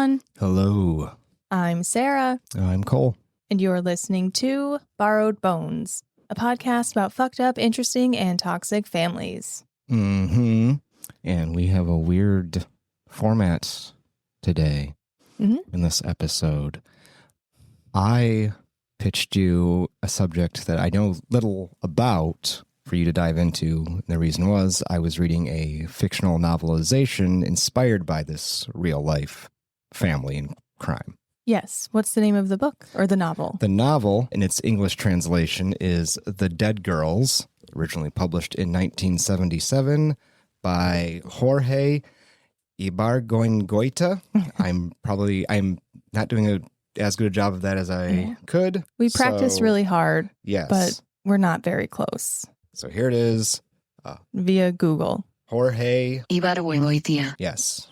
everyone. Hello. I'm Sarah. I'm Cole. And you're listening to Borrowed Bones, a podcast about fucked up, interesting, and toxic families. Mm-hmm. And we have a weird format today in this episode. I pitched you a subject that I know little about for you to dive into. The reason was I was reading a fictional novelization inspired by this real-life family and crime. Yes. What's the name of the book or the novel? The novel, in its English translation, is The Dead Girls, originally published in 1977 by Jorge Ibargüengoitia. I'm not doing as good a job of that as I could. We practice really hard, yes, but we're not very close. So here it is. Via Google. Jorge Ibargüengoitia. Yes.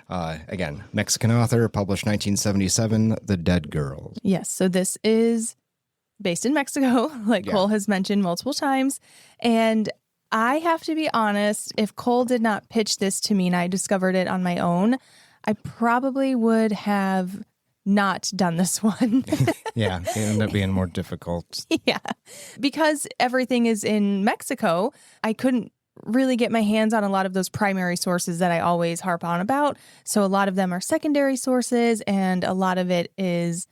Again, Mexican author, published 1977, The Dead Girls. Yes. So this is based in Mexico, like Cole has mentioned multiple times. And I have to be honest, if Cole did not pitch this to me and I discovered it on my own, I probably would have not done this one. Yeah, it ended up being more difficult. Yeah. Because everything is in Mexico, I couldn't really get my hands on a lot of those primary sources that I always harp on about. So a lot of them are secondary sources and a lot of it is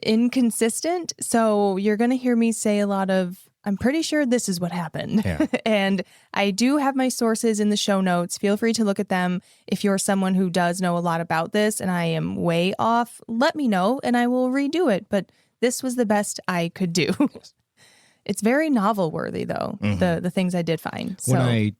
inconsistent. So you're going to hear me say a lot of, I'm pretty sure this is what happened. Yeah. And I do have my sources in the show notes. Feel free to look at them. If you're someone who does know a lot about this and I am way off, let me know and I will redo it. But this was the best I could do. It's very novel worthy, though, the things I did find. So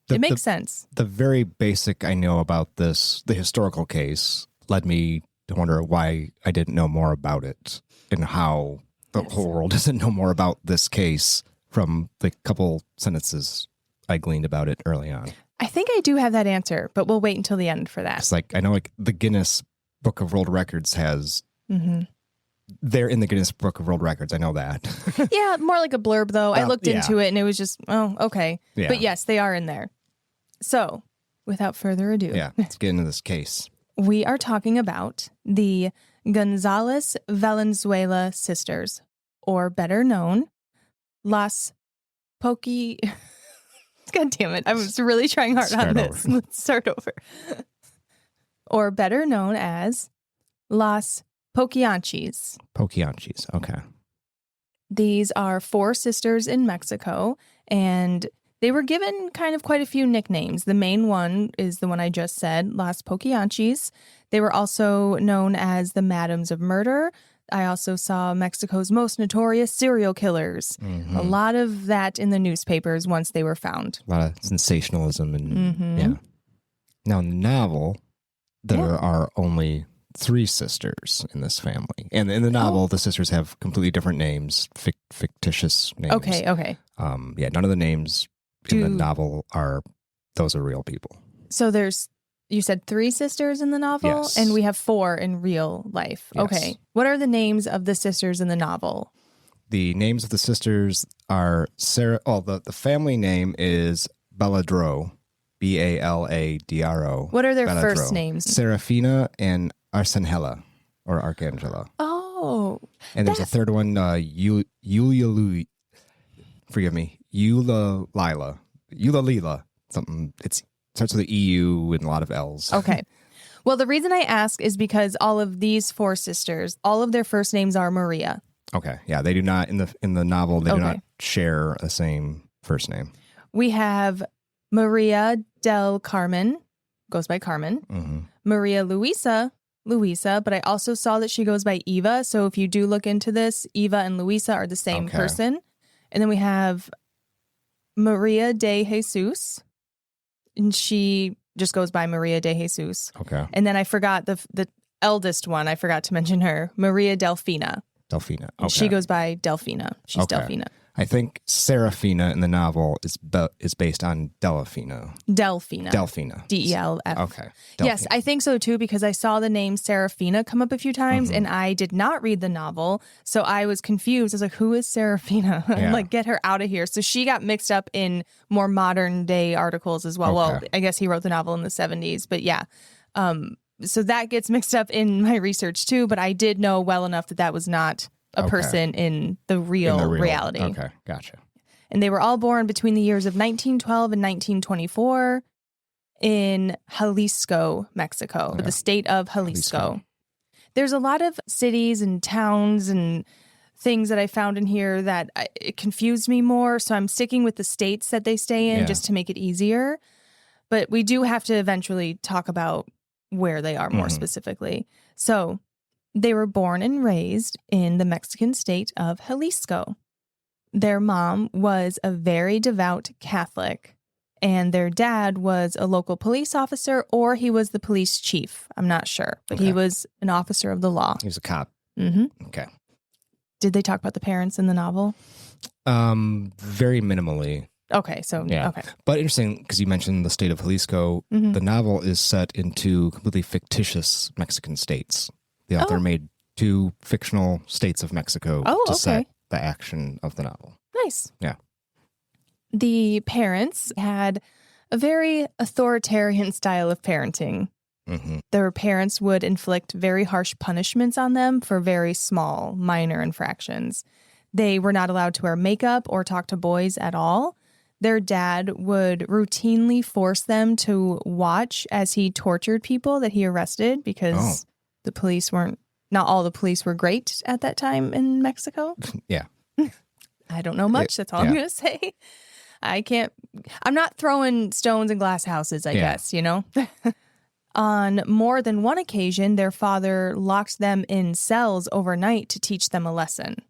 it makes sense. The very basic I know about this, the historical case, led me to wonder why I didn't know more about it and how the whole world doesn't know more about this case from the couple sentences I gleaned about it early on. I think I do have that answer, but we'll wait until the end for that. It's like, I know like the Guinness Book of World Records has... They're in the Guinness Book of World Records. I know that. Yeah, more like a blurb, though. I looked into it and it was just, oh, okay. Yeah. But yes, they are in there. So, without further ado, let's get into this case. We are talking about the Gonzalez Valenzuela sisters, or better known, Las Poquianchis. God damn it. I was really trying hard on this. Let's start over. Or better known as Las Poquianchis. Poquianchis, okay. These are four sisters in Mexico, and they were given kind of quite a few nicknames. The main one is the one I just said, Las Poquianchis. They were also known as the Madams of Murder. I also saw Mexico's most notorious serial killers. A lot of that in the newspapers once they were found. A lot of sensationalism and Now in the novel, there are only 3 sisters in this family. And in the novel, the sisters have completely different names, fictitious names. Okay. None of the names in the novel those are real people. So you said 3 sisters in the novel? Yes. And we have 4 in real life. Yes. Okay. What are the names of the sisters in the novel? The names of the sisters are Sarah. Oh, the family name is Baladro, Baladro. What are their Baladro. first names? Serafina and Arcangela, or Arcangela. Oh. And there's a third one, Eula Lila. Something. It starts with an EU and a lot of L's. Okay. Well, the reason I ask is because all of these 4 sisters, all of their first names are Maria. Okay. Yeah, they do not in the novel. They do not share the same first name. We have Maria del Carmen, goes by Carmen. Maria Luisa, but I also saw that she goes by Eva. So if you do look into this, Eva and Luisa are the same person. And then we have Maria de Jesus, and she just goes by Maria de Jesus. Okay. And then I forgot the eldest one. I forgot to mention her, Maria Delfina. Delfina. Okay. She goes by Delfina. She's Delfina. I think Serafina in the novel is based on Delfina. Delfina. DELF. Okay. Delfina. Yes, I think so too, because I saw the name Serafina come up a few times and I did not read the novel. So I was confused. I was like, who is Serafina? Like, get her out of here. So she got mixed up in more modern day articles as well. Okay. Well, I guess he wrote the novel in the 70s, but yeah. So that gets mixed up in my research too, but I did know well enough that that was not a person in the real reality. Okay, gotcha. And they were all born between the years of 1912 and 1924 in Jalisco, Mexico, the state of Jalisco. There's a lot of cities and towns and things that I found in here that it confused me more. So I'm sticking with the states that they stay in just to make it easier. But we do have to eventually talk about where they are more specifically. So they were born and raised in the Mexican state of Jalisco. Their mom was a very devout Catholic, and their dad was a local police officer, or he was the police chief. I'm not sure, but he was an officer of the law. He was a cop. Mm-hmm. Okay. Did they talk about the parents in the novel? Very minimally. Okay, so, okay. But interesting, because you mentioned the state of Jalisco, the novel is set in two completely fictitious Mexican states. The author made two fictional states of Mexico to set the action of the novel. Nice. Yeah. The parents had a very authoritarian style of parenting. Mm-hmm. Their parents would inflict very harsh punishments on them for very small, minor infractions. They were not allowed to wear makeup or talk to boys at all. Their dad would routinely force them to watch as he tortured people that he arrested because the police not all the police were great at that time in Mexico. Yeah. I don't know much. That's all I'm going to say. I'm not throwing stones in glass houses, I guess, you know? On more than one occasion, their father locked them in cells overnight to teach them a lesson.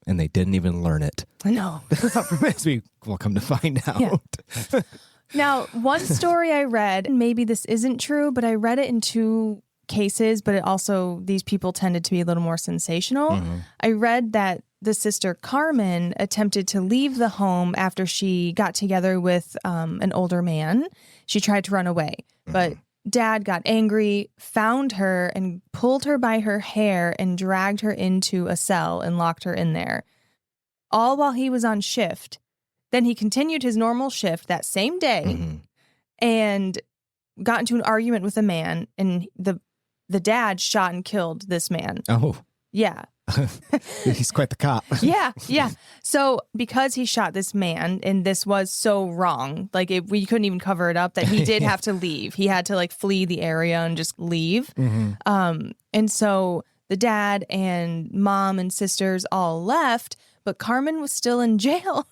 And they didn't even learn it. No. As we will come to find out. Yeah. Now, one story I read, and maybe this isn't true, but I read it in two cases, but these people tended to be a little more sensational. Mm-hmm. I read that the sister Carmen attempted to leave the home after she got together with an older man. She tried to run away, but Dad got angry, found her, and pulled her by her hair and dragged her into a cell and locked her in there. All while he was on shift. Then he continued his normal shift that same day and got into an argument with a man, and the dad shot and killed this man. Oh. Yeah. He's quite the cop. Yeah. So because he shot this man, and this was so wrong, we couldn't even cover it up, that he did have to leave. He had to flee the area and just leave. Mm-hmm. And so the dad and mom and sisters all left, but Carmen was still in jail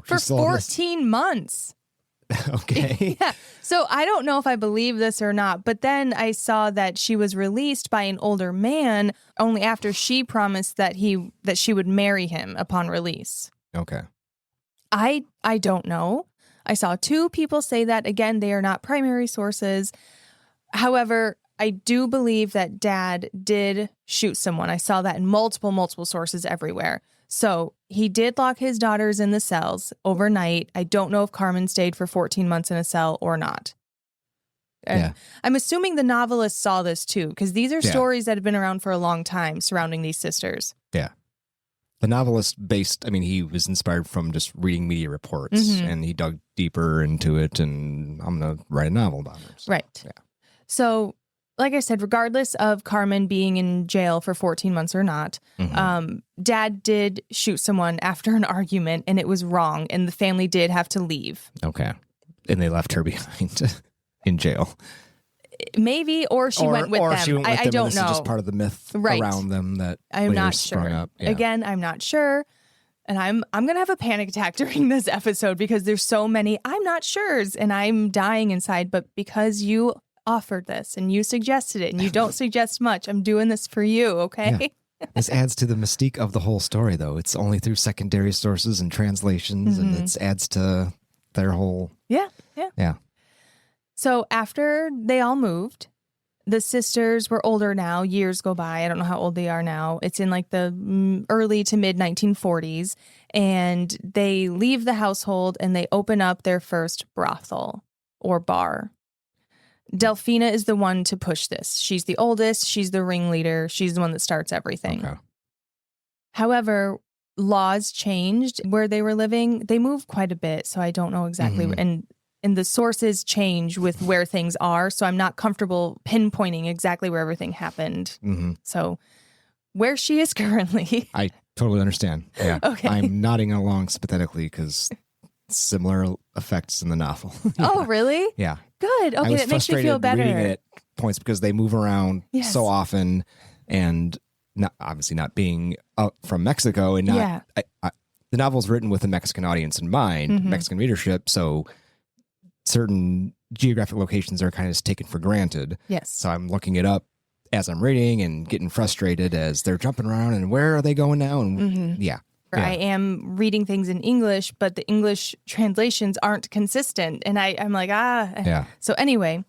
for 14 months. Okay. Yeah. So I don't know if I believe this or not, but then I saw that she was released by an older man only after she promised that she would marry him upon release. Okay. I don't know. I saw two people say that. Again, they are not primary sources. However, I do believe that Dad did shoot someone. I saw that in multiple sources everywhere. So he did lock his daughters in the cells overnight. I don't know if Carmen stayed for 14 months in a cell or not. And I'm assuming the novelist saw this too, because these are stories that have been around for a long time surrounding these sisters. Yeah. The novelist he was inspired from just reading media reports, and he dug deeper into it, and I'm going to write a novel about her. So, right. Yeah. So, like I said, regardless of Carmen being in jail for 14 months or not, Dad did shoot someone after an argument, and it was wrong, and the family did have to leave. Okay. And they left her behind in jail. Maybe, or she went with them. She went with them. I don't this know. Is just part of the myth around them that I'm not sprung sure. up. Yeah. Again, I'm not sure. And I'm going to have a panic attack during this episode because there's so many I'm not sures, and I'm dying inside. But because you offered this and you suggested it, and you don't suggest much, I'm doing this for you, okay? Yeah. This adds to the mystique of the whole story, though. It's only through secondary sources and translations, and it adds to their whole... Yeah. So after they all moved, the sisters were older now. Years go by. I don't know how old they are now. It's in the early to mid 1940s. And they leave the household and they open up their first brothel or bar. Delfina is the one to push this. She's the oldest. She's the ringleader. She's the one that starts everything. Okay. However, laws changed where they were living. They moved quite a bit, so I don't know exactly. And and the sources change with where things are. So I'm not comfortable pinpointing exactly where everything happened. Mm-hmm. So where she is currently. I totally understand. Yeah. Okay. I'm nodding along sympathetically because similar effects in the novel. Yeah. Oh, really? Yeah. Good. Okay, that makes me feel better. Reading it at points because they move around so often, and obviously not being from Mexico, and not the novel's written with a Mexican audience in mind, Mexican readership, so certain geographic locations are kind of just taken for granted. Yes. So I'm looking it up as I'm reading and getting frustrated as they're jumping around and where are they going now? And I am reading things in English, but the English translations aren't consistent. And I'm like, Yeah. So anyway,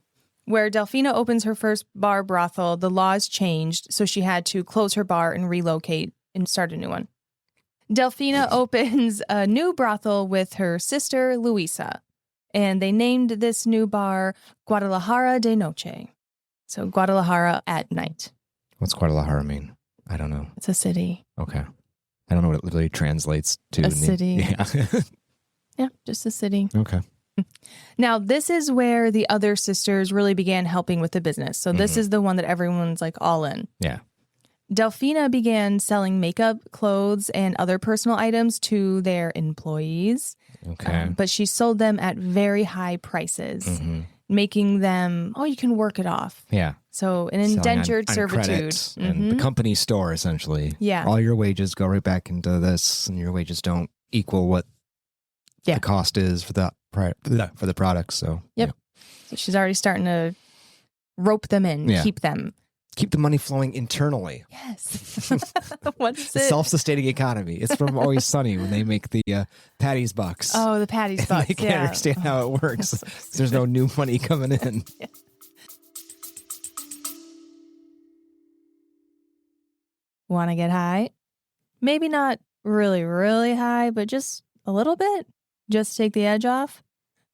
where Delfina opens her first bar brothel, the laws changed. So she had to close her bar and relocate and start a new one. Delfina opens a new brothel with her sister, Luisa. And they named this new bar Guadalajara de Noche. So Guadalajara at night. What's Guadalajara mean? I don't know. It's a city. Okay. I don't know what it literally translates to. A city. Yeah. Yeah, just a city. Okay. Now, this is where the other sisters really began helping with the business. So this is the one that everyone's like all in. Yeah. Delfina began selling makeup, clothes, and other personal items to their employees. Okay. But she sold them at very high prices, making them, you can work it off. Yeah. So an indentured servitude. And the company store, essentially. Yeah. All your wages go right back into this, and your wages don't equal what the cost is for the product. So, yep. Yeah. So she's already starting to rope them in, keep them. Keep the money flowing internally. Yes. What's it? Self-sustaining economy. It's from Always Sunny when they make the Patty's bucks. Oh, the Patty's bucks. They can't understand how it works. There's no new money coming in. Yeah. Want to get high? Maybe not really, really high, but just a little bit. Just take the edge off.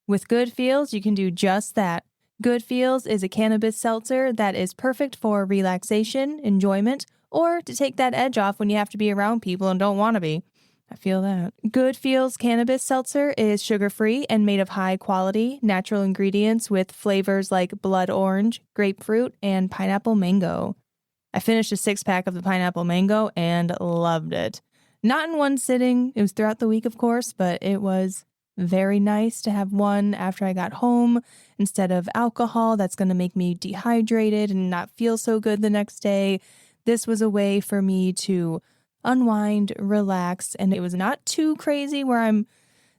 With Good Feels, you can do just that. Good Feels is a cannabis seltzer that is perfect for relaxation, enjoyment, or to take that edge off when you have to be around people and don't want to be. I feel that. Good Feels cannabis seltzer is sugar-free and made of high-quality, natural ingredients with flavors like blood orange, grapefruit, and pineapple mango. I finished a 6-pack of the pineapple mango and loved it. Not in one sitting. It was throughout the week, of course, but it was very nice to have one after I got home instead of alcohol that's going to make me dehydrated and not feel so good the next day. This was a way for me to unwind, relax, and it was not too crazy where I'm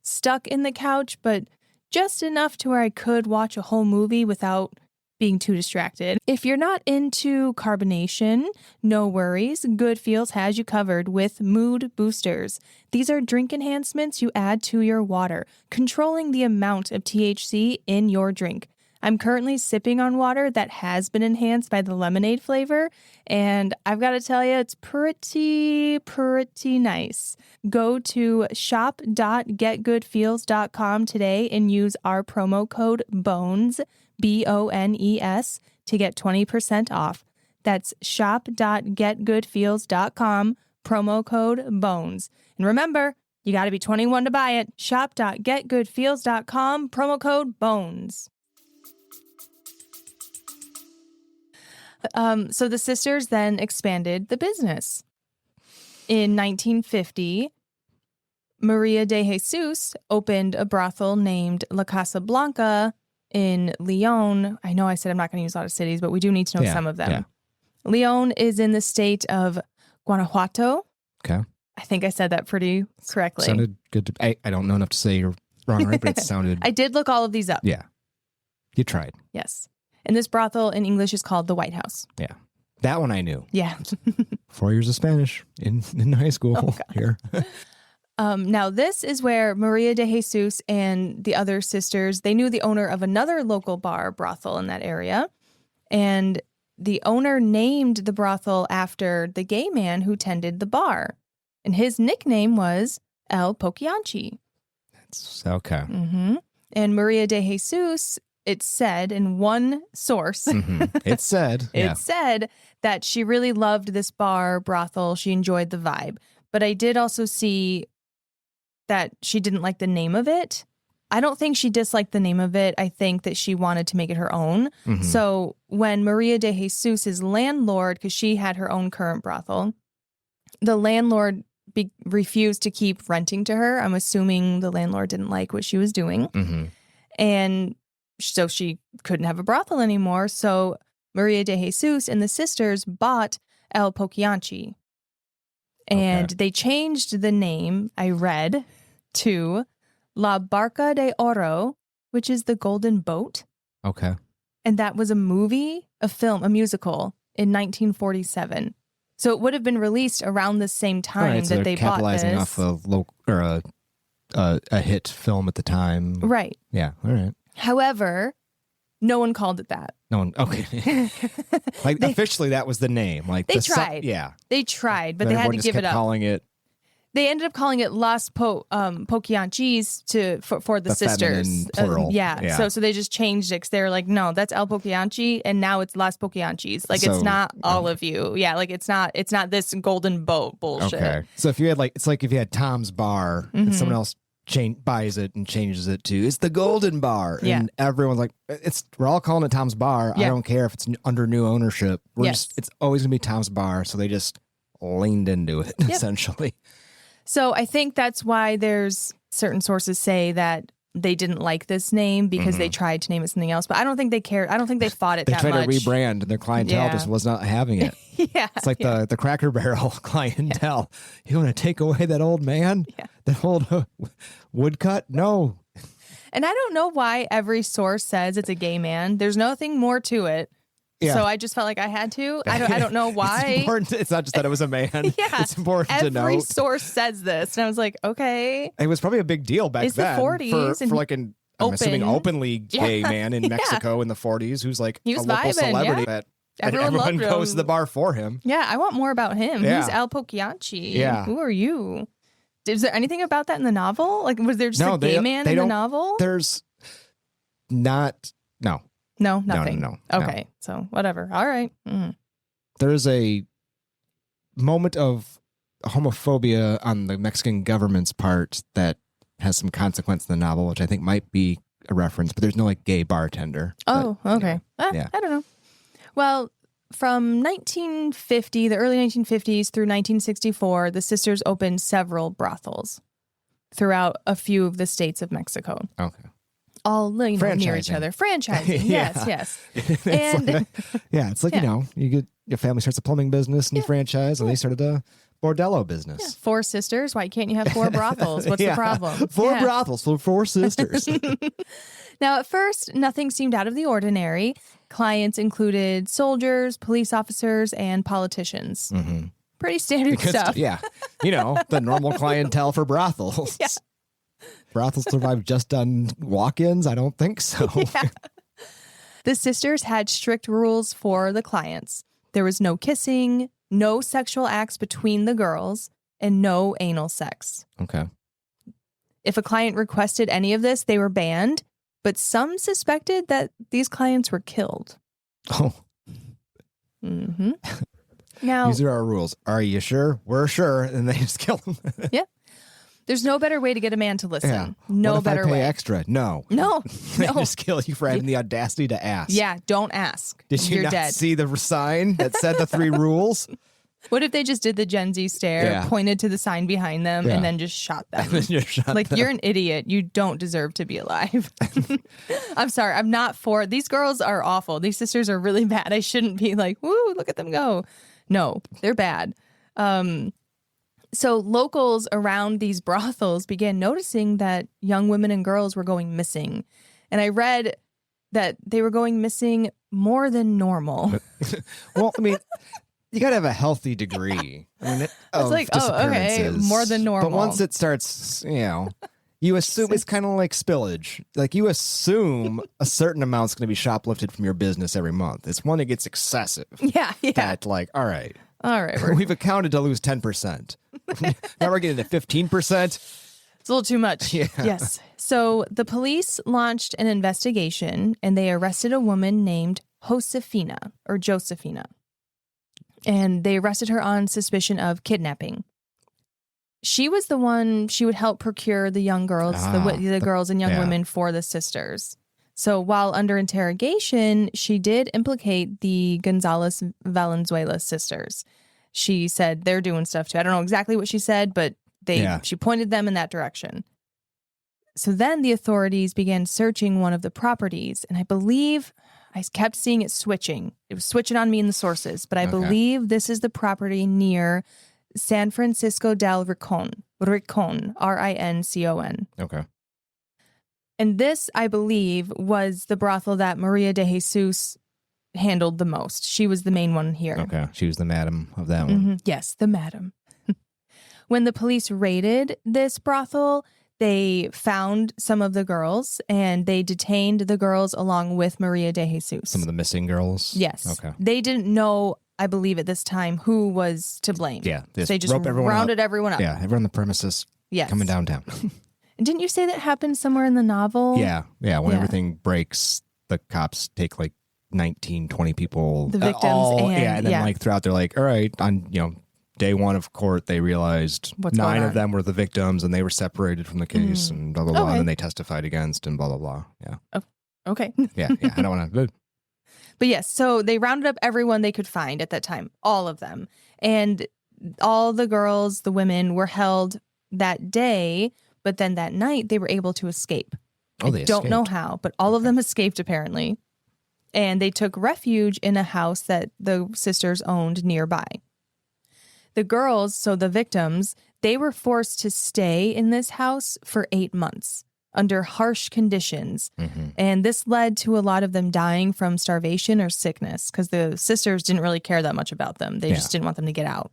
stuck in the couch, but just enough to where I could watch a whole movie without being too distracted. If you're not into carbonation, no worries. Good Feels has you covered with mood boosters. These are drink enhancements you add to your water, controlling the amount of THC in your drink. I'm currently sipping on water that has been enhanced by the lemonade flavor, and I've got to tell you, it's pretty nice. Go to shop.getgoodfeels.com today and use our promo code BONES, BONES, to get 20% off. That's shop.getgoodfeels.com, promo code BONES. And remember, you got to be 21 to buy it. Shop.getgoodfeels.com, promo code BONES. So the sisters then expanded the business. In 1950, Maria de Jesus opened a brothel named La Casa Blanca in Leon. I know I said I'm not going to use a lot of cities, but we do need to know some of them. Yeah. Leon is in the state of Guanajuato. Okay. I think I said that pretty correctly. Sounded good. I don't know enough to say you're wrong, right? But it sounded... I did look all of these up. Yeah. You tried. Yes. And this brothel in English is called the White House. Yeah. That one I knew. Yeah. 4 years of Spanish in high school here. Now, this is where Maria de Jesus and the other sisters, they knew the owner of another local bar brothel in that area. And the owner named the brothel after the gay man who tended the bar. And his nickname was El Poquianchi. That's okay. Mm-hmm. And Maria de Jesus, it said in one source, it said that she really loved this bar brothel. She enjoyed the vibe. But I did also see that she didn't like the name of it. I don't think she disliked the name of it. I think that she wanted to make it her own. Mm-hmm. So when Maria de Jesus' landlord, because she had her own current brothel, the landlord refused to keep renting to her. I'm assuming the landlord didn't like what she was doing. Mm-hmm. And so she couldn't have a brothel anymore. So Maria de Jesus and the sisters bought El Poquianchi. And they changed the name, I read, to La Barca de Oro, which is the Golden Boat. Okay. And that was a musical in 1947. So it would have been released around the same time that they bought this. Capitalizing off a hit film at the time. Right. Yeah. All right. However, no one called it that. No one. Okay. Officially, that was the name. They tried. Yeah. They tried, but they had to give it up. Calling it. They ended up calling it Las Poquianchis for the sisters. Plural. Yeah. So they just changed it because they were like, no, that's El Poquianchi, and now it's Las Poquianchis. It's not all of you. Yeah, it's not this golden boat bullshit. Okay. So if you had it's like if you had Tom's Bar and someone else buys it and changes it to it's the Golden Bar, and everyone's like, we're all calling it Tom's Bar. I don't care if it's under new ownership. It's always gonna be Tom's Bar. So they just leaned into it essentially. So I think that's why there's certain sources say that they didn't like this name because they tried to name it something else. But I don't think they cared. I don't think they fought it that much. They tried to rebrand and their clientele just was not having it. It's like the Cracker Barrel clientele. You want to take away that old man? Yeah. That old woodcut? No. And I don't know why every source says it's a gay man. There's nothing more to it. Yeah. So I just felt like I had to. I don't know why. It's not just that it was a man. It's important to know. Every source says this. And I was like, okay. It was probably a big deal back then. It's the 40s. For like I'm assuming openly gay man in Mexico in the 40s who's like a local celebrity that everyone goes to the bar for him. Yeah, I want more about him. Yeah. Who's El Poquianchi? Yeah. Who are you? Is there anything about that in the novel? Was there just a gay man in the novel? There's not. No. No, nothing. No. Okay, so whatever. All right. Mm. There's a moment of homophobia on the Mexican government's part that has some consequence in the novel, which I think might be a reference, but there's no gay bartender. Oh, okay. I don't know. Well, from 1950, the early 1950s through 1964, the sisters opened several brothels throughout a few of the states of Mexico. Okay. All near each other. Franchising. Yes. And it's like, you get your family starts a plumbing business and you franchise, and they started a bordello business. Yeah. 4 sisters. Why can't you have 4 brothels? What's the problem? 4 brothels for 4 sisters. Now, at first, nothing seemed out of the ordinary. Clients included soldiers, police officers, and politicians. Mm-hmm. Pretty standard stuff. Yeah. The normal clientele for brothels. Yeah. Brothels survive just on walk-ins? I don't think so. Yeah. The sisters had strict rules for the clients. There was no kissing, no sexual acts between the girls, and no anal sex. Okay. If a client requested any of this, they were banned, but some suspected that these clients were killed. Oh. Mm-hmm. Now, these are our rules. Are you sure? We're sure. And they just kill them. Yeah. There's no better way to get a man to listen. Yeah. No what if better I pay way. Extra? No. They just kill you for having the audacity to ask. Yeah, don't ask. Did you You're not dead. see the sign that said the 3 rules? What if they just did the Gen Z stare, pointed to the sign behind them, and then just shot them? You're an idiot. You don't deserve to be alive. I'm sorry. I'm not for... These girls are awful. These sisters are really bad. I shouldn't be like, woo, look at them go. No, they're bad. So locals around these brothels began noticing that young women and girls were going missing. And I read that they were going missing more than normal. Well, I mean... You got to have a healthy degree. I mean, it's like, okay, more than normal. But once it starts, you assume it's kind of like spillage. Like you assume a certain amount's going to be shoplifted from your business every month. It's when it gets excessive. Yeah. That all right. We've accounted to lose 10%. Now we're getting to 15%. It's a little too much. Yeah. Yes. So the police launched an investigation and they arrested a woman named Josephina. And they arrested her on suspicion of kidnapping. she was the one, she would help procure the young girls, the girls and young women for the sisters. So while under interrogation, she did implicate the Gonzalez Valenzuela sisters. She said they're doing stuff too. I don't know exactly what she said, but she pointed them in that direction. So then the authorities began searching one of the properties, and I believe I kept seeing it switching. It was switching on me in the sources, but I believe this is the property near San Francisco del Rincon, Rincon. Okay. And this, I believe, was the brothel that Maria de Jesus handled the most. She was the main one here. Okay. She was the madam of that one. Yes, the madam. When the police raided this brothel, they found some of the girls and they detained the girls along with Maria de Jesus. Some of the missing girls? Yes. Okay. They didn't know, I believe at this time, who was to blame. Yeah. So they just rounded everyone up. Yeah. Everyone on the premises coming downtown. Didn't you say that happened somewhere in the novel? Yeah. Yeah. When everything breaks, the cops take like 19, 20 people. The victims. And then like throughout, they're like, all right, on, day one of court, they realized nine of them were the victims and they were separated from the case and blah, blah, blah. And then they testified against and blah, blah, blah. Yeah. Oh, okay. Yeah. I don't want to. But yes, so they rounded up everyone they could find at that time, all of them. And all the girls, the women were held that day, but then that night they were able to escape. Oh, they don't know how, but all of them escaped apparently. And they took refuge in a house that the sisters owned nearby. The girls, so the victims, they were forced to stay in this house for 8 months under harsh conditions. And this led to a lot of them dying from starvation or sickness because the sisters didn't really care that much about them. They just didn't want them to get out.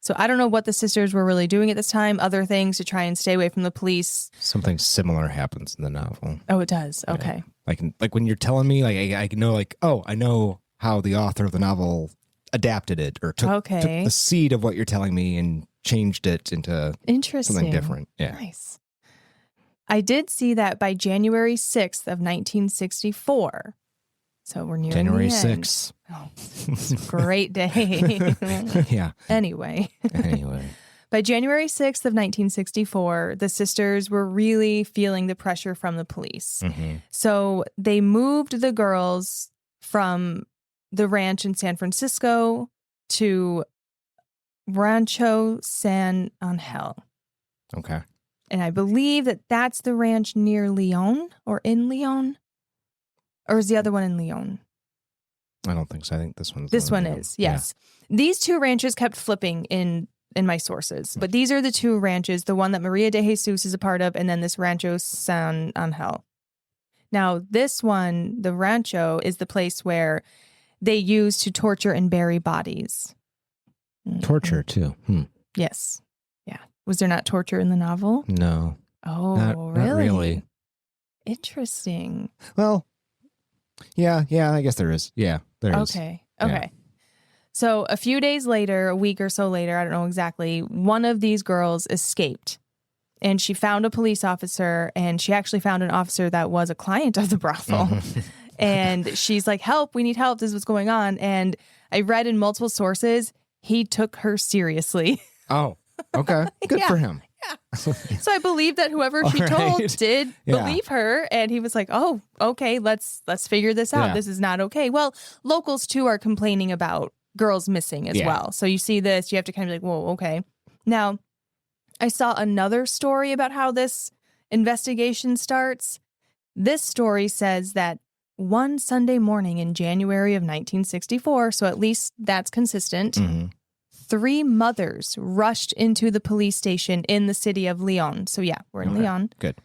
So I don't know what the sisters were really doing at this time, other things to try and stay away from the police. Something similar happens in the novel. Oh, it does? Okay. Like when you're telling me, I know, I know how the author of the novel adapted it or took the seed of what you're telling me and changed it into something different. Yeah. Nice. I did see that by January 6th of 1964. So we're near January the end. 6th. Oh, it's a great day. Yeah. Anyway. By January 6th of 1964, the sisters were really feeling the pressure from the police. So they moved the girls from the ranch in San Francisco to Rancho San Angel. Okay. And I believe that that's the ranch near Leon or in Leon. Or is the other one in Leon? I don't think so. I think this one's This one is, yes. Yeah. These two ranches kept flipping in my sources. But these are the two ranches, the one that Maria de Jesus is a part of, and then this Rancho San Angel. Now, this one, the Rancho, is the place where they use to torture and bury bodies. Torture, too. Yes. Yeah. Was there not torture in the novel? No. Oh, not really. Interesting. Well, yeah, I guess there is. Yeah, there is. Okay. So a few days later, a week or so later, I don't know exactly, one of these girls escaped. And she found a police officer, and she actually found an officer that was a client of the brothel. And she's like, help, we need help. This is what's going on. And I read in multiple sources, he took her seriously. Oh, okay. Good for him. Yeah. So I believe that whoever she told did believe her. And he was like, oh, okay, let's figure this out. This is not okay. Well, locals too are complaining about girls missing as well. So you see this, you have to kind of be like, whoa, okay. Now, I saw another story about how this investigation starts. This story says that one Sunday morning in January of 1964, so at least that's consistent, 3 mothers rushed into the police station in the city of Leon. So yeah, we're in Leon. Good.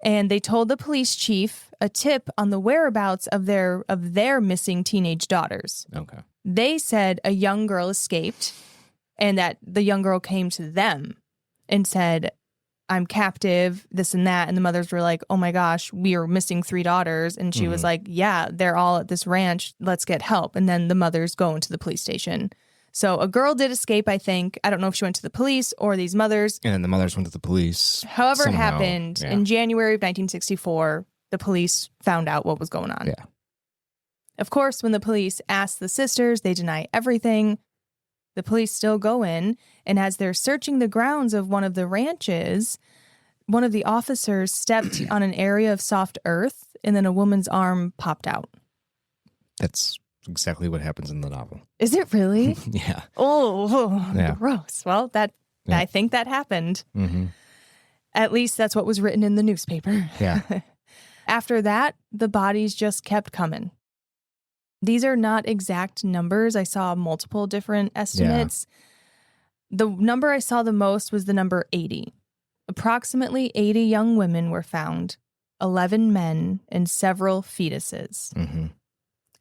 And they told the police chief a tip on the whereabouts of their missing teenage daughters. Okay. They said a young girl escaped and that the young girl came to them and said, I'm captive, this and that. And the mothers were like, oh my gosh, we are missing 3 daughters. And she was like, yeah, they're all at this ranch. Let's get help. And then the mothers go into the police station. So a girl did escape, I think. I don't know if she went to the police or these mothers. And then the mothers went to the police. However it happened, in January of 1964, the police found out what was going on. Yeah. Of course, when the police asked the sisters, they deny everything. The police still go in, and as they're searching the grounds of one of the ranches, one of the officers stepped on an area of soft earth, and then a woman's arm popped out. That's exactly what happens in the novel. Is it really? Yeah. Oh, Yeah. Gross. Well, I think that happened. Mm-hmm. At least that's what was written in the newspaper. Yeah. After that, the bodies just kept coming. These are not exact numbers. I saw multiple different estimates. The number I saw the most was the number 80. Approximately 80 young women were found, 11 men, and several fetuses. Mm-hmm.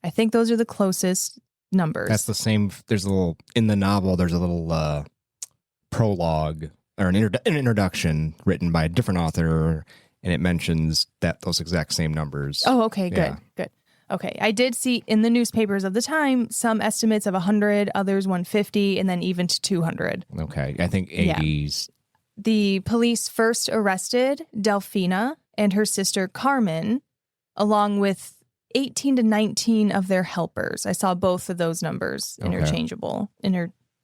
I think those are the closest numbers. That's the same. There's a little, in the novel, there's a little prologue or an introduction written by a different author, and it mentions those exact same numbers. Oh, okay, good. Okay, I did see in the newspapers of the time some estimates of 100, others 150, and then even to 200. Okay, I think 80s. Yeah. The police first arrested Delfina and her sister Carmen, along with 18 to 19 of their helpers. I saw both of those numbers interchangeable.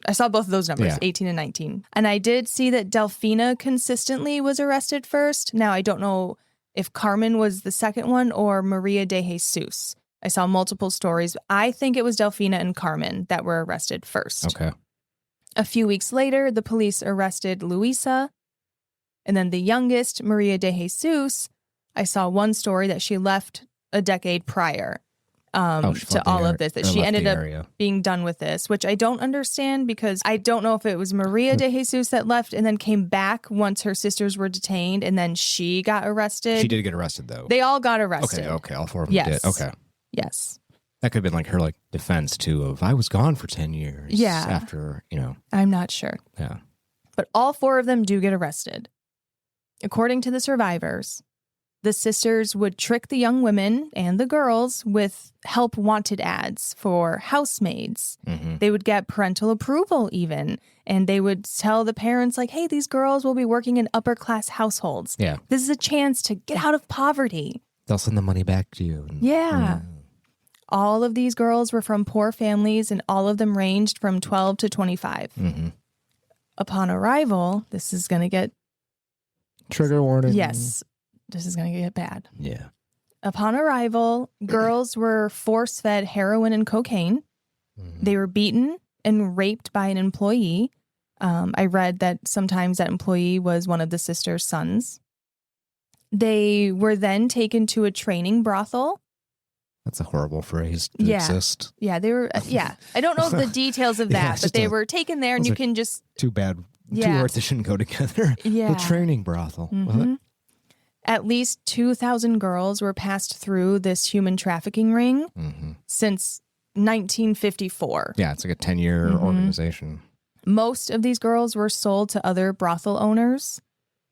I saw both of those numbers, 18 and 19. And I did see that Delfina consistently was arrested first. Now, I don't know if Carmen was the second one or Maria de Jesus. I saw multiple stories. I think it was Delfina and Carmen that were arrested first. Okay. A few weeks later, the police arrested Luisa. And then the youngest, Maria de Jesus, I saw one story that she left a decade prior to all of this, that she ended up being done with this, which I don't understand because I don't know if it was Maria de Jesus that left and then came back once her sisters were detained and then she got arrested. She did get arrested, though. They all got arrested. Okay, all four of them did. Okay. Yes. That could have been like her defense, too, of I was gone for 10 years. Yeah. After, I'm not sure. Yeah. But all four of them do get arrested. According to the survivors, the sisters would trick the young women and the girls with help wanted ads for housemaids. Mm-hmm. They would get parental approval even. And they would tell the parents like, hey, these girls will be working in upper class households. Yeah. This is a chance to get out of poverty. They'll send the money back to you. Yeah. All of these girls were from poor families and all of them ranged from 12 to 25. Mm-hmm. Upon arrival, this is going to get... Trigger warning. Yes. This is going to get bad. Yeah. Upon arrival, girls were force-fed heroin and cocaine. Mm-hmm. They were beaten and raped by an employee. I read that sometimes that employee was one of the sisters' sons. They were then taken to a training brothel. That's a horrible phrase to exist. Yeah, they were. I don't know the details of that, but they were taken there, and you can just... Too bad. Two words that shouldn't go together. Yeah. The training brothel. Mm-hmm. At least 2,000 girls were passed through this human trafficking ring since 1954. Yeah, it's like a 10-year organization. Most of these girls were sold to other brothel owners,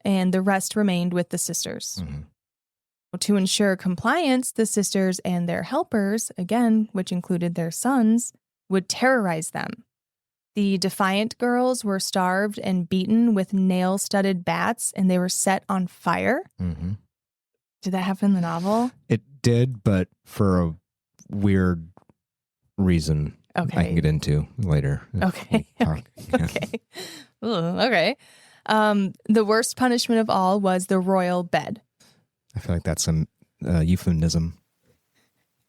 and the rest remained with the sisters. Mm-hmm. To ensure compliance, the sisters and their helpers, again, which included their sons, would terrorize them. The defiant girls were starved and beaten with nail-studded bats, and they were set on fire. Mm-hmm. Did that happen in the novel? It did, but for a weird reason I can get into later. Okay. Okay. Ooh, okay. The worst punishment of all was the royal bed. I feel like that's some euphemism.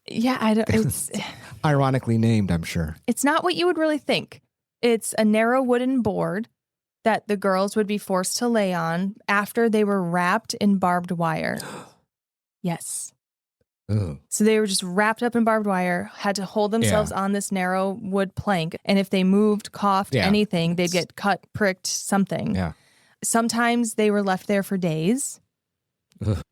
Yeah, it's ironically named, I'm sure. It's not what you would really think. It's a narrow wooden board that the girls would be forced to lay on after they were wrapped in barbed wire. Yes. Ugh. So they were just wrapped up in barbed wire, had to hold themselves on this narrow wood plank. And if they moved, coughed, anything, they'd get cut, pricked, something. Yeah. Sometimes they were left there for days. Ugh.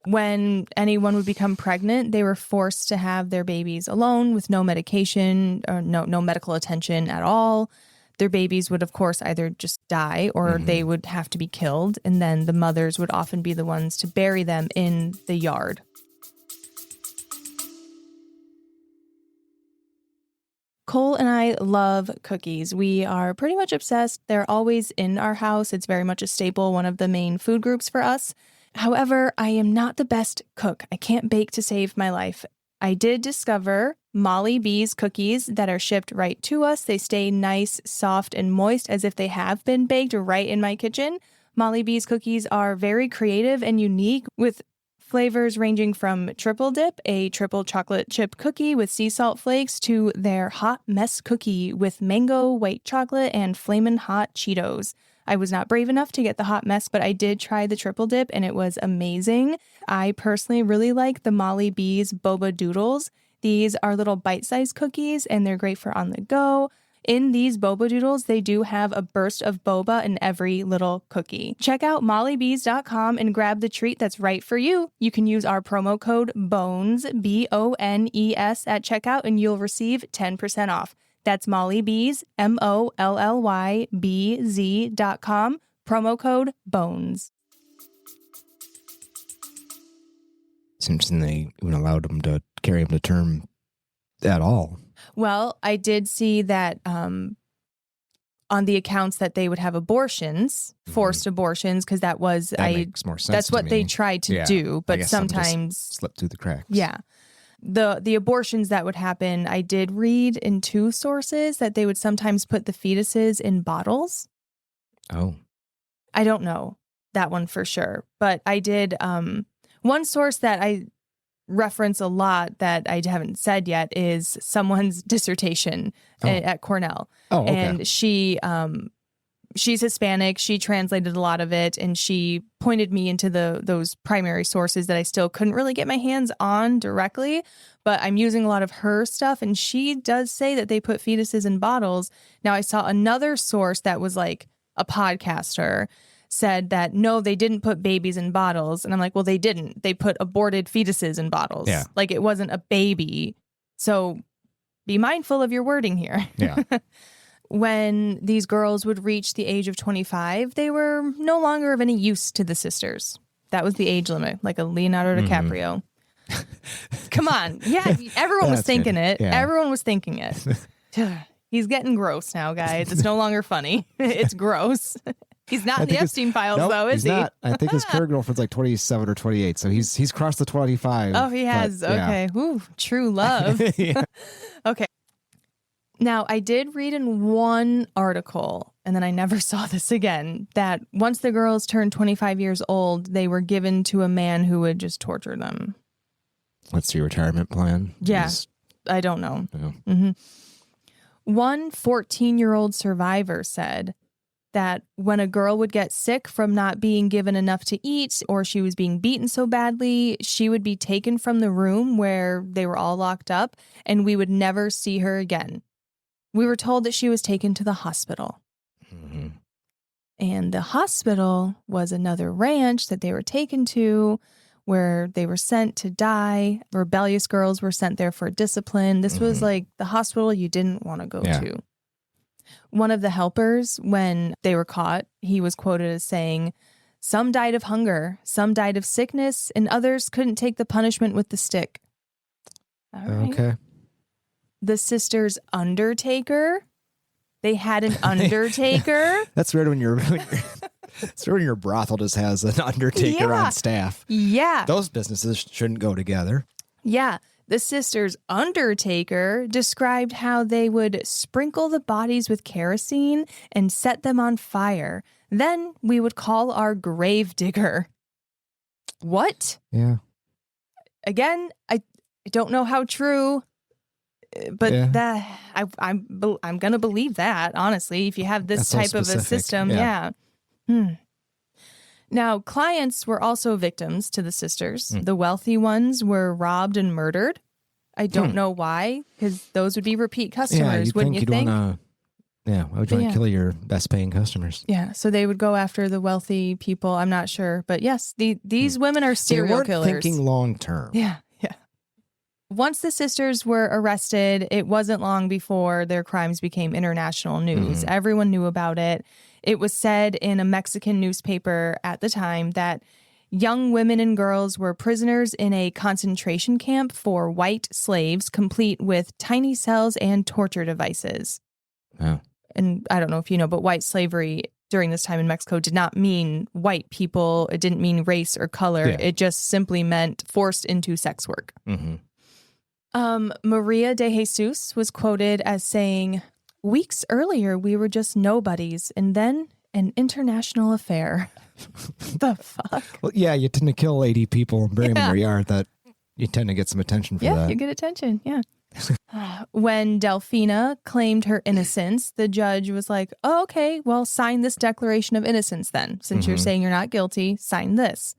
When anyone would become pregnant, they were forced to have their babies alone with no medication or no medical attention at all. Their babies would, of course, either just die or they would have to be killed. And then the mothers would often be the ones to bury them in the yard. Cole and I love cookies. We are pretty much obsessed. They're always in our house. It's very much a staple, one of the main food groups for us. However, I am not the best cook. I can't bake to save my life. I did discover Molly B's cookies that are shipped right to us. They stay nice, soft, and moist as if they have been baked right in my kitchen. Molly B's cookies are very creative and unique with flavors ranging from triple dip, a triple chocolate chip cookie with sea salt flakes, to their hot mess cookie with mango, white chocolate, and flamin' hot Cheetos. I was not brave enough to get the hot mess, but I did try the triple dip and it was amazing. I personally really like the Molly B's Boba Doodles. These are little bite-sized cookies and they're great for on the go. In these boba doodles, they do have a burst of boba in every little cookie. Check out mollybees.com and grab the treat that's right for you. You can use our promo code BONES, BONES, at checkout and you'll receive 10% off. That's mollybees, MOLLYBZ.com, promo code BONES. It's interesting they even allowed them to carry him to term at all. Well, I did see that on the accounts that they would have abortions, forced abortions, because that makes more sense. That's what they tried to do, but sometimes slip through the cracks. Yeah. The abortions that would happen, I did read in 2 sources that they would sometimes put the fetuses in bottles. Oh. I don't know that one for sure, but I did one source that I reference a lot that I haven't said yet is someone's dissertation at Cornell. Oh, okay. And she's Hispanic. She translated a lot of it, and she pointed me into those primary sources that I still couldn't really get my hands on directly, but I'm using a lot of her stuff, and she does say that they put fetuses in bottles. Now, I saw another source that was like a podcaster said that, no, they didn't put babies in bottles. And I'm like, well, they didn't. They put aborted fetuses in bottles. Yeah. Like it wasn't a baby. So be mindful of your wording here. Yeah. When these girls would reach the age of 25, they were no longer of any use to the sisters. That was the age limit, like a Leonardo DiCaprio. Come on. Yeah, everyone was thinking good. It. Yeah. Everyone was thinking it. He's getting gross now, guys. It's no longer funny. It's gross. He's not in the Epstein files, though, is he? Not. I think his current girlfriend's like 27 or 28, so he's crossed the 25. Oh, he has. But, okay. Yeah. Ooh, true love. Okay. Now, I did read in one article, and then I never saw this again, that once the girls turned 25 years old, they were given to a man who would just torture them. What's your retirement plan? Yeah. I don't know. Yeah. Mm-hmm. One 14-year-old survivor said that when a girl would get sick from not being given enough to eat, or she was being beaten so badly, she would be taken from the room where they were all locked up, and we would never see her again. We were told that she was taken to the hospital. Mm-hmm. And the hospital was another ranch that they were taken to, where they were sent to die. Rebellious girls were sent there for discipline. This was like the hospital you didn't want to go to. One of the helpers, when they were caught, he was quoted as saying, "Some died of hunger, some died of sickness, and others couldn't take the punishment with the stick." All right. Okay. The sisters' undertaker. They had an undertaker. That's weird when your brothel just has an undertaker on staff. Yeah. Those businesses shouldn't go together. Yeah. The sisters' undertaker described how they would sprinkle the bodies with kerosene and set them on fire. Then we would call our grave digger. What? Yeah. Again, I don't know how true, but I'm going to believe that, honestly, if you have this type of a system. Yeah. Now, clients were also victims to the sisters. The wealthy ones were robbed and murdered. I don't know why, because those would be repeat customers, wouldn't you think? Why would you want to kill your best paying customers? Yeah, so they would go after the wealthy people. I'm not sure. But yes, these women are serial killers. They weren't thinking long term. Yeah. Once the sisters were arrested, it wasn't long before their crimes became international news. Everyone knew about it. It was said in a Mexican newspaper at the time that young women and girls were prisoners in a concentration camp for white slaves, complete with tiny cells and torture devices. Oh. And I don't know if you know, but white slavery during this time in Mexico did not mean white people. It didn't mean race or color. Yeah. It just simply meant forced into sex work. Maria de Jesus was quoted as saying, "Weeks earlier, we were just nobodies, and then an international affair." The fuck? Well, yeah, you tend to kill 80 people and bury them in your yard. That you tend to get some attention for that. Yeah, you get attention. Yeah. When Delphina claimed her innocence, the judge was like, "Oh, okay, well, sign this declaration of innocence then. Since you're saying you're not guilty, sign this."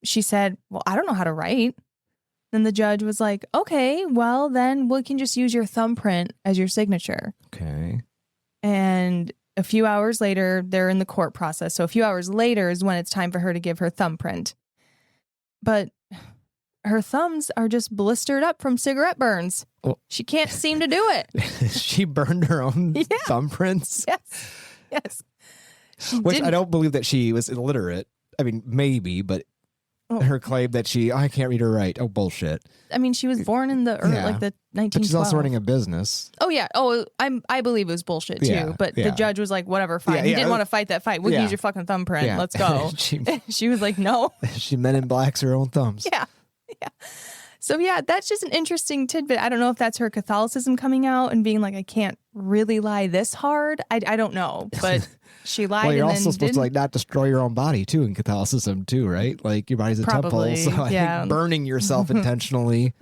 She said, "Well, I don't know how to write." Then the judge was like, "Okay, well, then we can just use your thumbprint as your signature." Okay. And a few hours later, they're in the court process. So a few hours later is when it's time for her to give her thumbprint. But her thumbs are just blistered up from cigarette burns. Well, she can't seem to do it. She burned her own thumbprints? Yes. Which I don't believe that she was illiterate. I mean, maybe, but her claim that I can't read or write. Oh, bullshit. I mean, she was born in the 1912. But she's also running a business. Oh, yeah. Oh, I believe it was bullshit, too. But the judge was like, whatever, fine. He didn't want to fight that fight. We can use your fucking thumbprint. Yeah. Let's go. She was like, no. She Men in Blacks her own thumbs. Yeah. So, that's just an interesting tidbit. I don't know if that's her Catholicism coming out and being like, I can't really lie this hard. I don't know. But she lied. Well, you're and also supposed to not destroy your own body, too, in Catholicism, too, right? Like, your body's a temple. So I think burning yourself intentionally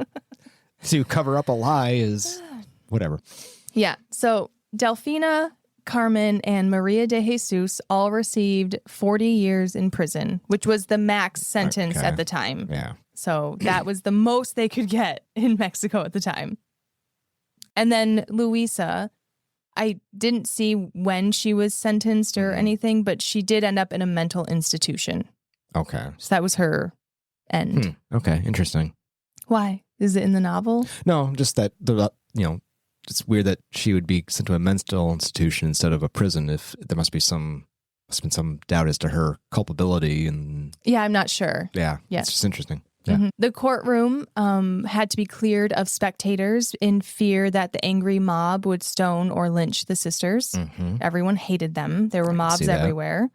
to cover up a lie is whatever. Yeah. So Delphina, Carmen, and Maria de Jesus all received 40 years in prison, which was the max sentence at the time. Yeah. So that was the most they could get in Mexico at the time. And then Luisa, I didn't see when she was sentenced or anything, but she did end up in a mental institution. Okay. So that was her end. Okay. Interesting. Why? Is it in the novel? No, just that, it's weird that she would be sent to a mental institution instead of a prison if there must have been some doubt as to her culpability. And yeah, I'm not sure. Yeah. It's just interesting. Yeah. The courtroom had to be cleared of spectators in fear that the angry mob would stone or lynch the sisters. Everyone hated them. There were mobs everywhere.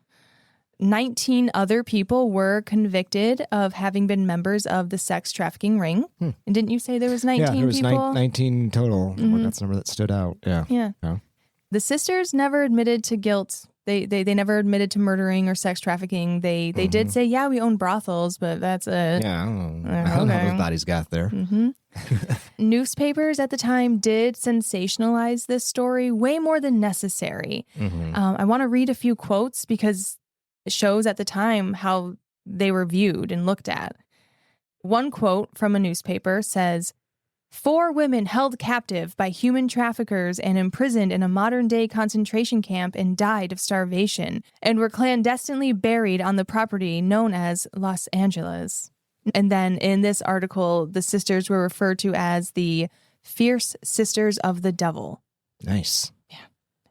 19 other people were convicted of having been members of the sex trafficking ring. And didn't you say there was 19 people? Yeah, there was 19 total. That's the number that stood out. Yeah. The sisters never admitted to guilt. They never admitted to murdering or sex trafficking. They did say, yeah, we own brothels, but that's it. Yeah, I don't know how those bodies got there. Newspapers at the time did sensationalize this story way more than necessary. I want to read a few quotes because it shows at the time how they were viewed and looked at. One quote from a newspaper says, 4 women held captive by human traffickers and imprisoned in a modern-day concentration camp and died of starvation and were clandestinely buried on the property known as Los Angeles. And then in this article, the sisters were referred to as the Fierce Sisters of the Devil. Nice. Yeah.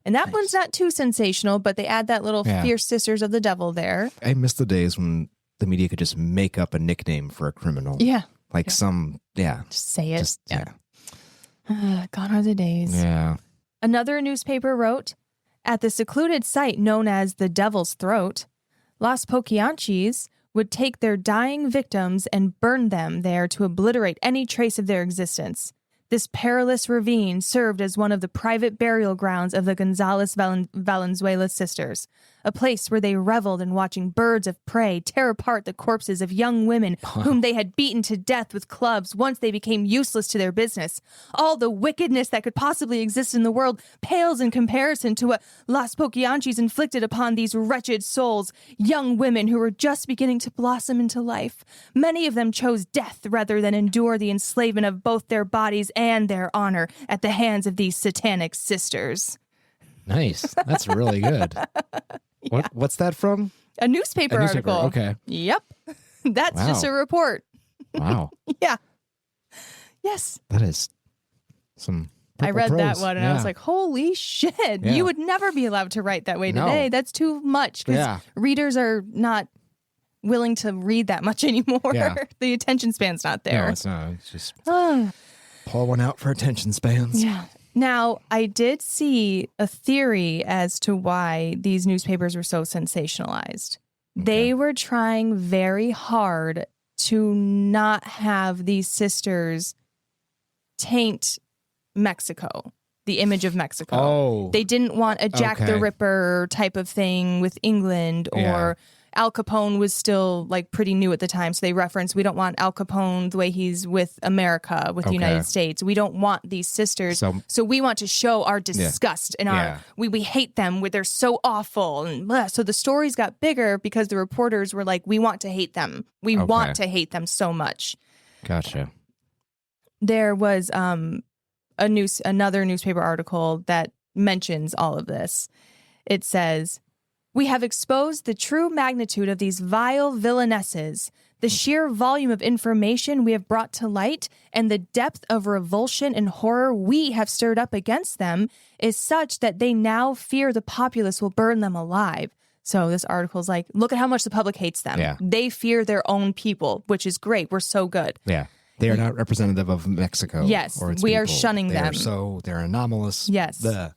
And that one's not too sensational, but they add that little Fierce Sisters of the Devil there. I miss the days when the media could just make up a nickname for a criminal. Yeah. Like Just say it. Gone are the days. Yeah. Another newspaper wrote, at the secluded site known as the Devil's Throat, Las Poquianchis would take their dying victims and burn them there to obliterate any trace of their existence. This perilous ravine served as one of the private burial grounds of the Gonzalez Valenzuela sisters, a place where they reveled in watching birds of prey tear apart the corpses of young women whom they had beaten to death with clubs once they became useless to their business. All the wickedness that could possibly exist in the world pales in comparison to what Las Poquianchis inflicted upon these wretched souls, young women who were just beginning to blossom into life. Many of them chose death rather than endure the enslavement of both their bodies and their honor at the hands of these satanic sisters. Nice. That's really good. What's that from? A newspaper article. Okay. Yep. That's just a report. Wow. Yeah. Yes. That is some I read prose. That one and I was like, holy shit. Yeah. You would never be allowed to write that way today. No. That's too much because readers are not willing to read that much anymore. Yeah. The attention span's not there. No, it's not. It's just pull one out for attention spans. Yeah. Now, I did see a theory as to why these newspapers were so sensationalized. Okay. They were trying very hard to not have these sisters taint Mexico, the image of Mexico. Oh. They didn't want a Jack the Ripper type of thing with England, or Al Capone was still like pretty new at the time. So they referenced, we don't want Al Capone the way he's with America, with the United States. We don't want these sisters. So we want to show our disgust and our, we hate them. They're so awful. And blah. So the stories got bigger because the reporters were like, we want to hate them. We want to hate them so much. Gotcha. There was another newspaper article that mentions all of this. It says, "We have exposed the true magnitude of these vile villainesses. The sheer volume of information we have brought to light and the depth of revulsion and horror we have stirred up against them is such that they now fear the populace will burn them alive." So this article is like, look at how much the public hates them. Yeah. They fear their own people, which is great. We're so good. Yeah. They are not representative of Mexico. Yes, or its we people. are shunning them. They're anomalous. Yes. Bleh.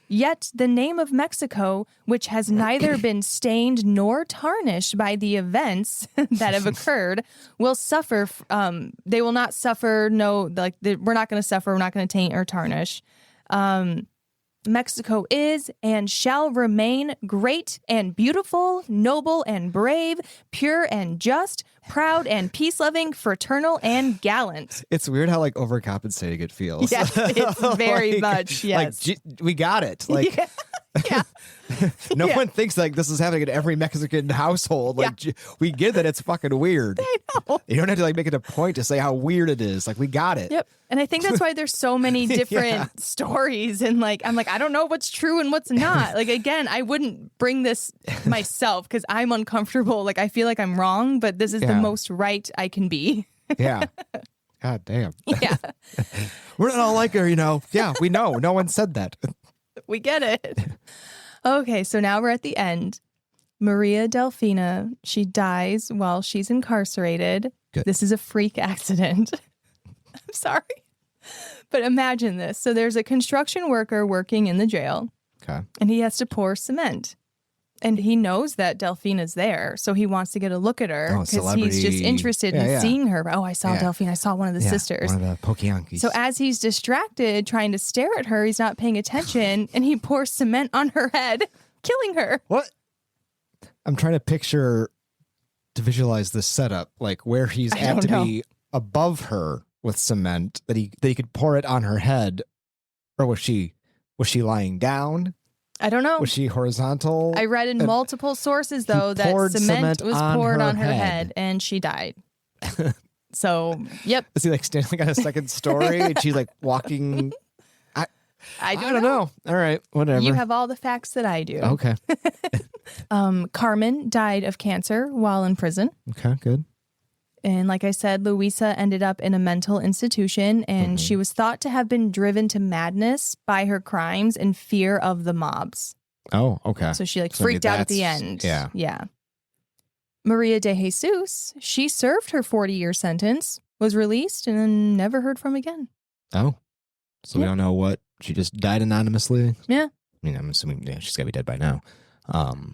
Yet the name of Mexico, which has neither been stained nor tarnished by the events that have occurred, will suffer. They will not suffer. We're not going to suffer. We're not going to taint or tarnish. Mexico is and shall remain great and beautiful, noble and brave, pure and just, proud and peace-loving, fraternal and gallant. It's weird how like overcompensating it feels. Yes, it's very much. Yes, like we got it. Like, yeah. No one thinks like this is happening in every Mexican household. Like we get that it's fucking weird. I know. You don't have to like make it a point to say how weird it is. Like we got it. Yep. And I think that's why there's so many different stories. And like, I'm like, I don't know what's true and what's not. Like, again, I wouldn't bring this myself because I'm uncomfortable. Like, I feel like I'm wrong, but this is the most right I can be. Yeah. God damn. Yeah. We're not all like her, you know. Yeah, we know. No one said that. We get it. Okay, so now we're at the end. Maria Delfina, she dies while she's incarcerated. Good. This is a freak accident. I'm sorry. But imagine this. So there's a construction worker working in the jail. Okay. And he has to pour cement. And he knows that Delfina's there. So he wants to get a look at her because he's just interested in seeing her. Oh, I saw Delfina. I saw one of the sisters. One of the Poquianchis. So as he's distracted trying to stare at her, he's not paying attention. And he pours cement on her head, killing her. What? I'm trying to to visualize this setup, like where he's at to be above her with cement, that he could pour it on her head. Or was she lying down? I don't know. Was she horizontal? I read in multiple sources, though, that cement was poured on her head and she died. So, yep. Is he like standing on a second story and she's like walking? I don't know. All right, whatever. You have all the facts that I do. Okay. Carmen died of cancer while in prison. Okay, good. And like I said, Luisa ended up in a mental institution, and she was thought to have been driven to madness by her crimes and fear of the mobs. Oh, okay. So she freaked out at the end. Yeah. Yeah. Maria de Jesus, she served her 40-year sentence, was released, and then never heard from again. Oh. So we don't know what. She just died anonymously? Yeah. I mean, I'm assuming she's got to be dead by now.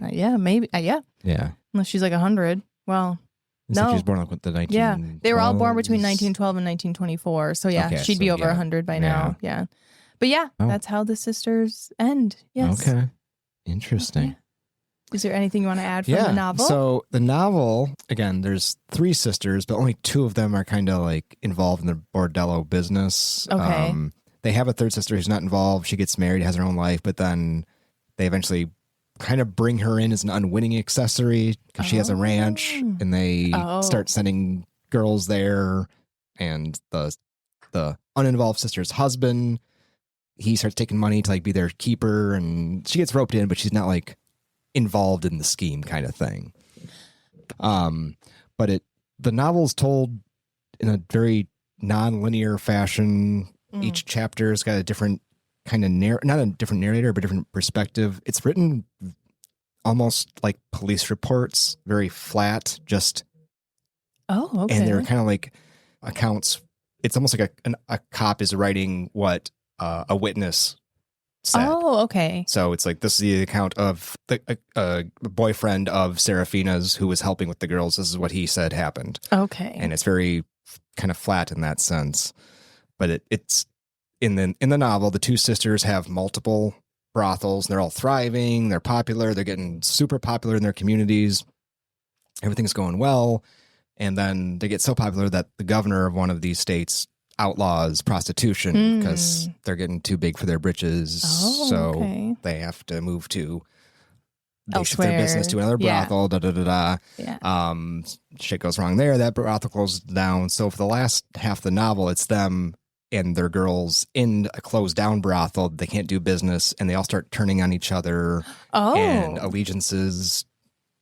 Yeah, maybe. Yeah. Yeah. Unless she's like 100. Well... No, like she was born like with the 19. Yeah, they were all born between 1912 and 1924. So yeah, she'd be over 100 by now. Yeah, but that's how the sisters end. Yes. Okay. Interesting. Yeah. Is there anything you want to add from the novel? So the novel, again, there's 3 sisters, but only 2 of them are kind of like involved in the bordello business. Okay. They have a 3rd sister who's not involved. She gets married, has her own life, but then they eventually kind of bring her in as an unwitting accessory because she has a ranch, and they start sending girls there, and the uninvolved sister's husband, he starts taking money to like be their keeper, and she gets roped in, but she's not like involved in the scheme kind of thing. But the novel's told in a very non-linear fashion. Each chapter's got a different kind of not a different narrator, but different perspective. It's written almost like police reports, very flat, just. Oh, okay. And they're kind of like accounts. It's almost like a cop is writing what a witness said. Oh, okay. So it's like, this is the account of the boyfriend of Serafina's who was helping with the girls. This is what he said happened. Okay. And it's very kind of flat in that sense. but it's in the novel, the two sisters have multiple brothels. They're all thriving. They're popular. They're getting super popular in their communities. Everything's going well. And then they get so popular that the governor of one of these states outlaws prostitution because they're getting too big for their britches. They have to move to shift their business to another brothel. Shit goes wrong there. That brothel closes down. So for the last half of the novel, it's them and their girls in a closed down brothel. They can't do business, and they all start turning on each other. And allegiances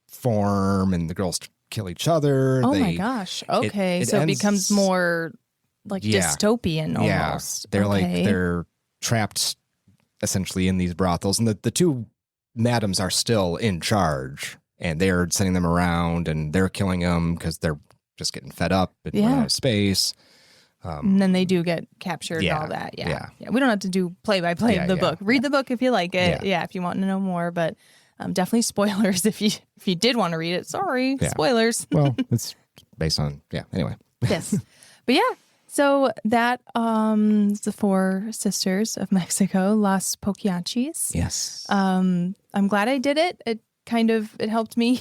form, and the girls kill each other. My gosh. Okay. So it becomes more like dystopian almost. They're they're trapped essentially in these brothels, and the two madams are still in charge, and they're sending them around, and they're killing them because they're just getting fed up and run out of space. And then they do get captured and all that. Yeah. We don't have to do play-by-play of the book. Read the book if you like it. If you want to know more. But definitely spoilers if you did want to read it. Sorry, spoilers. Well, it's based on, anyway. Yes. But so that the four sisters of Mexico, Las Poquianchis. Yes. I'm glad I did it. It helped me.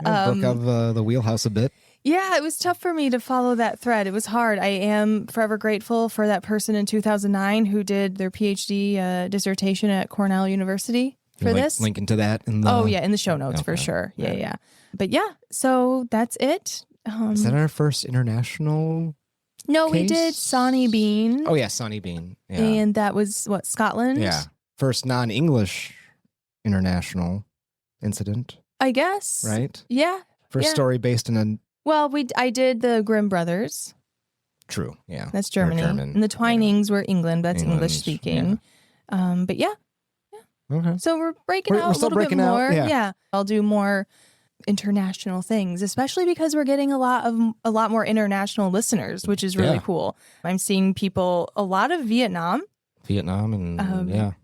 Book of the wheelhouse a bit. Yeah, it was tough for me to follow that thread. It was hard. I am forever grateful for that person in 2009 who did their PhD dissertation at Cornell University for this. Linking to that in the... in the show notes for sure. Yeah. But so that's it. Is that our first international No, case? we did Sonny Bean. Oh, yeah, Sonny Bean. Yeah. And that was, Scotland? Yeah. First non-English international incident. I guess. Right? Yeah. First story based in a... Well, I did the Grimm brothers. True, yeah. That's Germany. And the Twinings were England. That's English speaking. But Okay. So we're breaking out a little bit more. Yeah. I'll do more international things, especially because we're getting a lot more international listeners, which is really cool. I'm seeing people, a lot of Vietnam and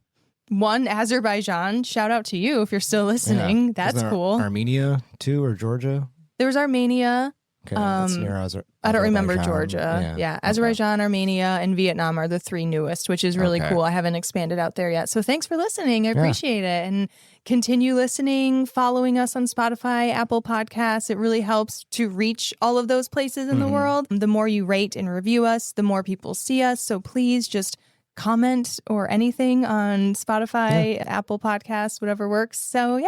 one Azerbaijan. Shout out to you if you're still listening. That's cool. Armenia too, or Georgia? There was Armenia. Okay, that's near I don't remember Georgia. Yeah. Azerbaijan, Armenia, and Vietnam are the three newest, which is really cool. I haven't expanded out there yet. So thanks for listening. I appreciate it. And continue listening, following us on Spotify, Apple Podcasts. It really helps to reach all of those places in the world. The more you rate and review us, the more people see us. So please just comment or anything on Spotify, Apple Podcasts, whatever works. So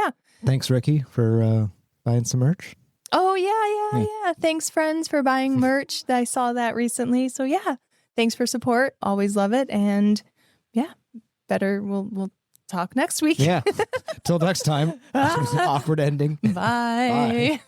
Thanks, Ricky, for buying some merch. Oh, yeah. Thanks, friends, for buying merch. I saw that recently. So, thanks for support. Always love it. And, we'll talk next week. Yeah. Till next time. Awkward ending. Bye.